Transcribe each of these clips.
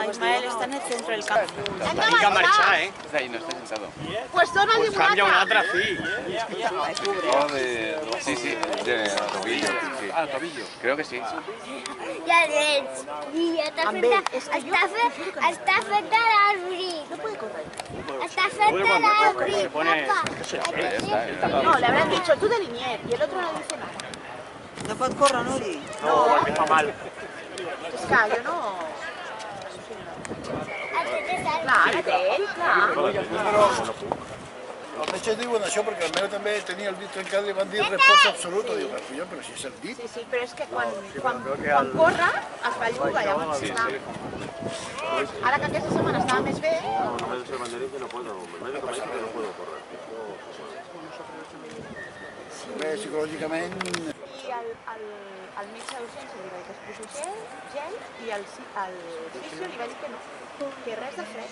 Ismael está en el centro del campo. Tenim que marxar, eh? Está ahí, no está sentado. Pues dóna'l Pues canvia un altre fill. Sí, sí, de tobillo. Sí. Ah, tobillo. Creo que sí. Ja ets, niña, està feta l'arbre. No puede correr. Està feta l'arbre, papa. No, le habrán dicho tú de niñez y el otro no dice nada. No pot córrer, Nuri. No, que fa mal. És que jo no... Clar, ell, clar. Els metges diuen això perquè el meu també tenia el dit trencat i van dir resposta absoluta. Diu, però si és el dit. Sí, però és que quan corre es belluga, llavors està... Ara que aquesta setmana estava més bé... No me dice el banderín que no puedo, el médico me dice que no puedo correr. Psicològicament... I al metge d'urgència li va dir que es posés gel i al fisio li va dir que no, que res de fred.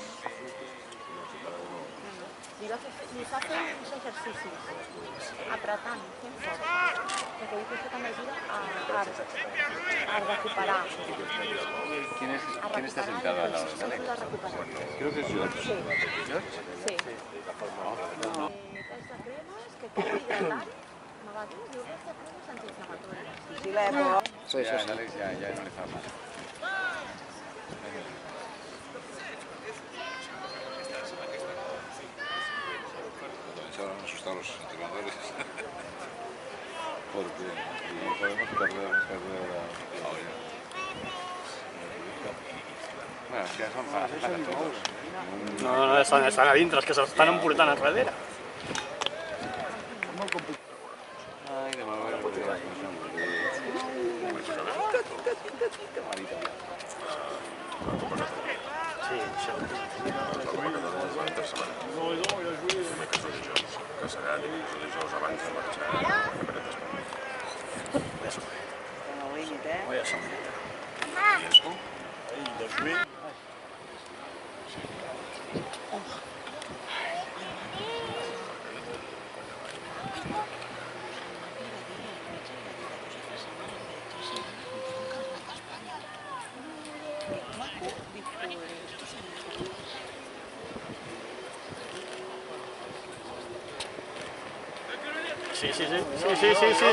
Li fa fer uns exercicis, apretant, fent fort, perquè diu que això també ajuda a recuperar. ¿Quién está sentado al lado de Alex? Creo que es George. Sí. ¿George? Sí. Aquesta cremes que queda hidratant, me va dir, diu aquesta cremes antiinflamatòries. Sí, l'època. Sí, ya, Alex ya no le fa mal. Se habrán asustado los entrenadores. Porque podemos perder la... Bueno, que son para todos. No, estan a dintre, és que s'estan emportant enrere. Ay, de mal ver. Sí, això.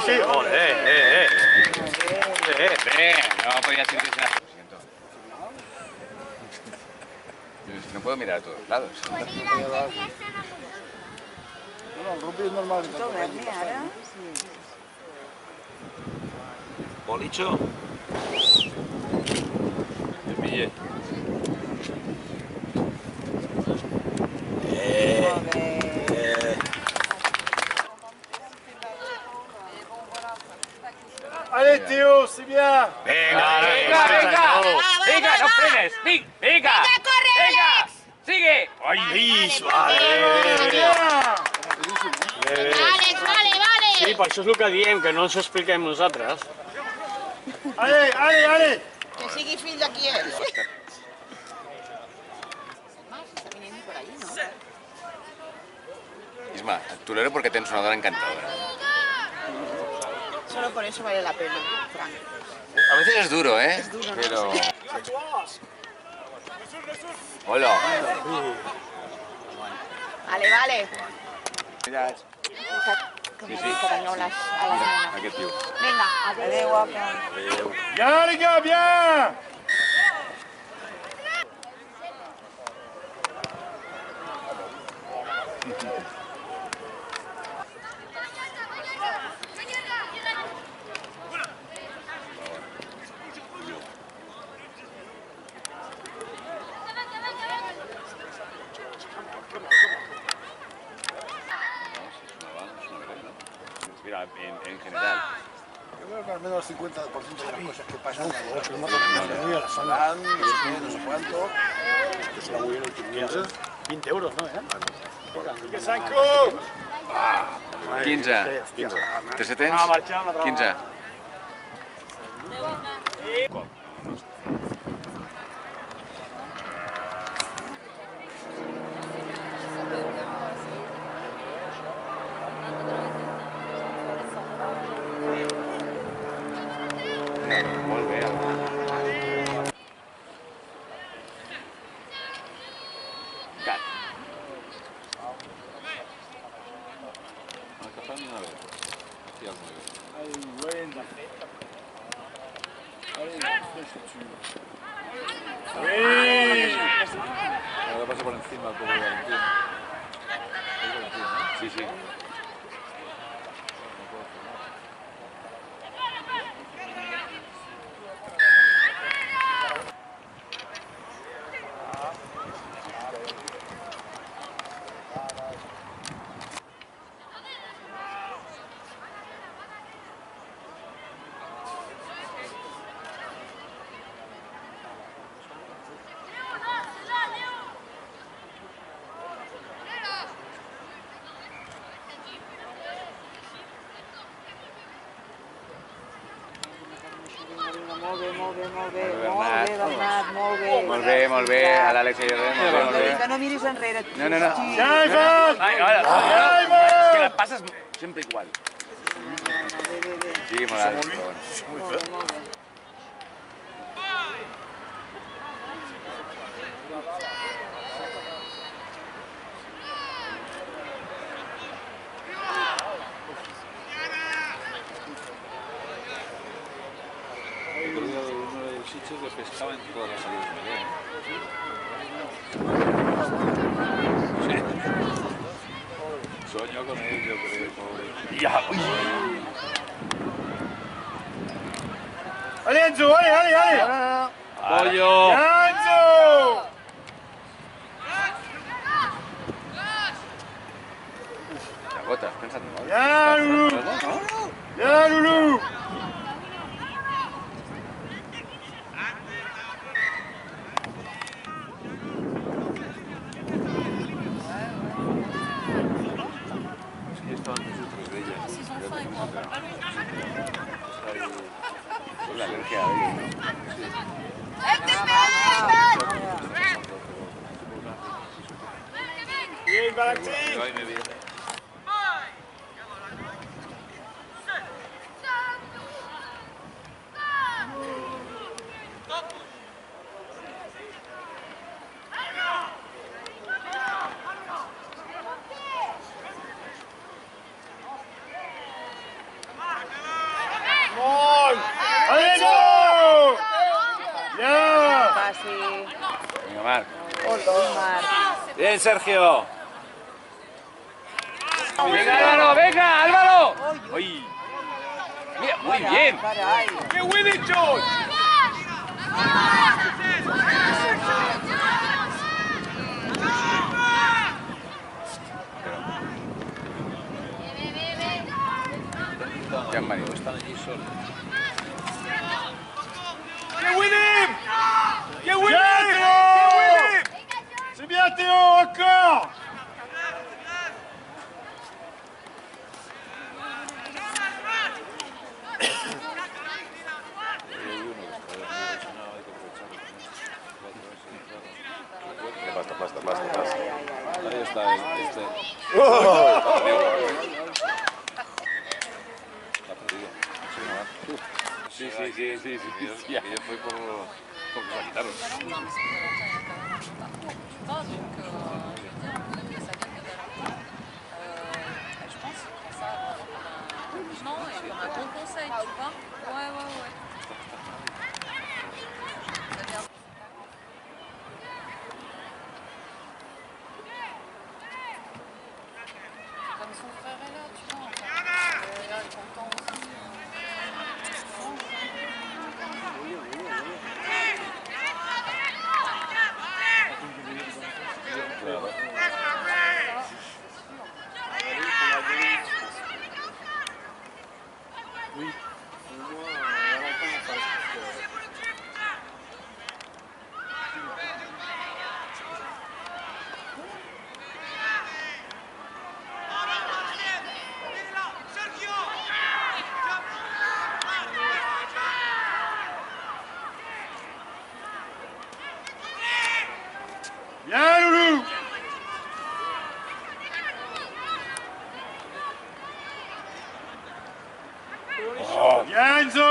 Sí. Ole, No podía sentirse nada. Lo siento. No puedo mirar a todos lados. No, el rugby és normal. Bolicho. El Mille. Allez Théo, c'est bien. Venga, no frenes. Venga, sigue. Ai, Vale. sí, per això és el que diem, que no ens ho expliquem nosaltres. Allez. Que sigui fill de qui és. Isma, tolero porque tens una dona encantadora. Solo por eso vale la pena, Frank. A veces es duro, ¿eh? Es duro, ¿no? Pero... Hola. Vale. Mira, Que teniu a les nenes. aquest tio. Vinga, adéu, guapa. Bien les gars, bien. Mira, en general. Yo creo que al menos el 50% de las cosas que pasan No sé cuánto. 20 euros, no, 15. 3 tens? 15. Cat. No ha ni una vez. Sí, al 9. Allez, Wayne. Allez, fais ce que tu veux. ¡Sí! Ahora pasa por encima el pobre Valentín. ¿Es Valentín, no? Sí, sí. Molt bé, Bernat, molt bé. Molt bé, a l'Àlex i jo molt bé. Que no miris enrere. No. ¡Jaimon! Ai, ara, és que la passes sempre igual. Sí, molt alt. Molt bé. El otro día uno de los sitios le pescaba en todas las salidas de Belén. Sí. Soñó con él, yo creo, pobre. ¡Ya! ¡Ale, Enzo! ¡Ale! ¡Pollo! ¡Ya, Enzo! La gota, pensando, ¿no? ¡Ya, Lulu! ¡Ya, Lulu! Es que estaban nosotros de ella. Es la alergia a ella, ¿no? ¡Bien, Valentín! Ay, me viene. ¡Ale, Enzo! ¡Ya! Passi. Venga, Marc. Marc. Bien, Sergio. Venga, Álvaro, venga, Álvaro. Uy. Mira, muy bien. Carai. ¡Qué buen hecho! Ya han venido, están allí solos. ¡Qué William! ¡Qué William! ¡C'est bien, Théo! Encore! Basta. Ahí está este. Sí, ya fue por que la quitaron. Comme son frère est là, tu vois. Et là, content aussi. Bien, Loulou! Bien, Enzo!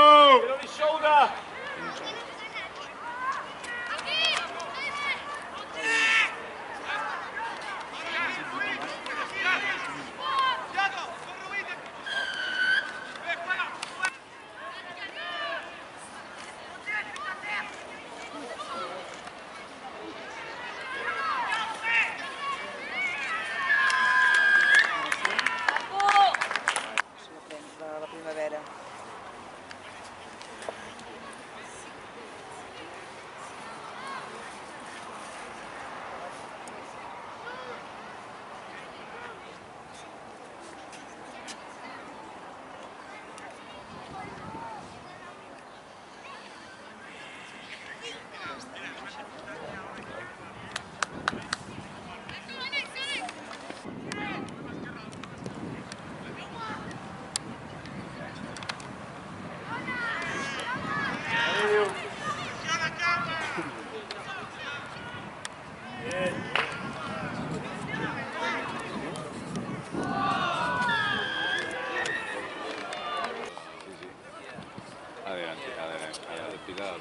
Adelante, Pilar,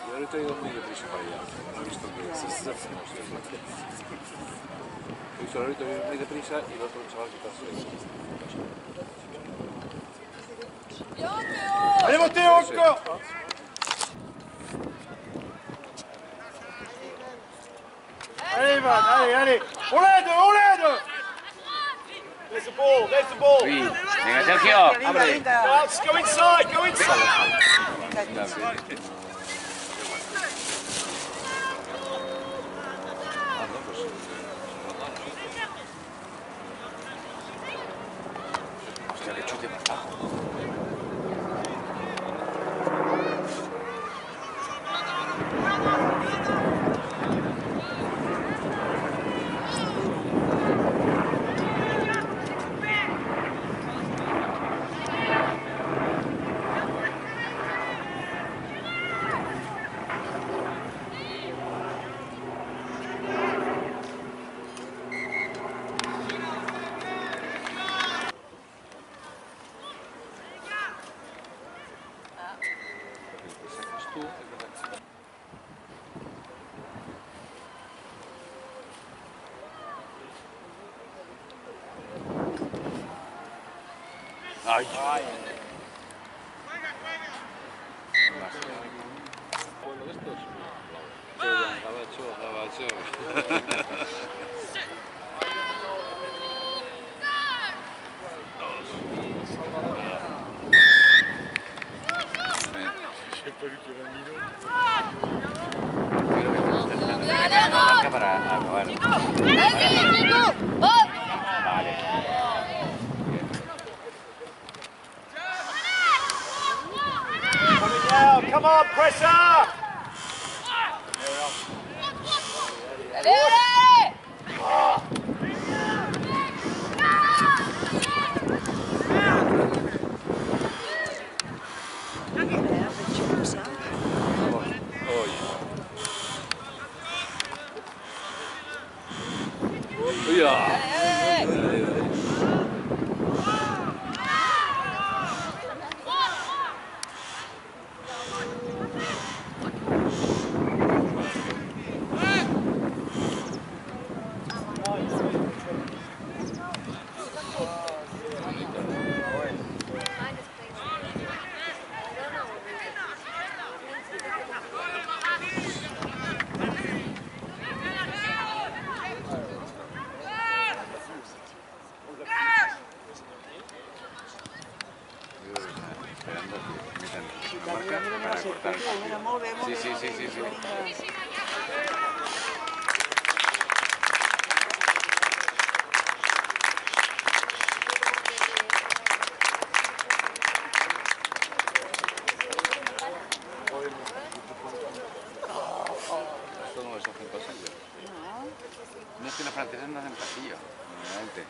yo ahorita he ido muy deprisa para allá, no he visto que he visto ahorita muy deprisa y el otro chaval que está ¡Venimos, tío! Ahí va, dale. ¡Oledo! There's the ball. Venga, Sergio, abre. Go inside. Hostia, que chute más bajo. Ay. ¿Pueblo de estos? Gabacho. Para acabar. Vale. Come on, pressure! Sí. Esto no es hacen pasillo. No es que los franceses no hacen pasillo, normalmente.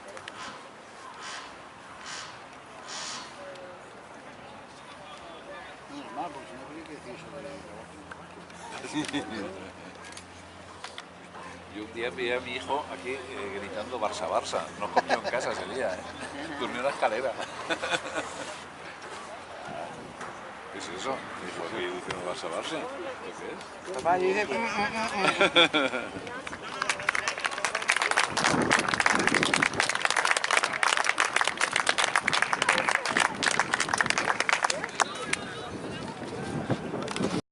Normal, porque si no habría que decir sobre el trabajo. Yo un día vi a mi hijo aquí gritando Barça, Barça. No comió en casa ese día, ¿eh? Durmió en la escalera. ¿Qué es eso? Dijo aquí diciendo Barça, Barça. ¿Qué es? Papá dice...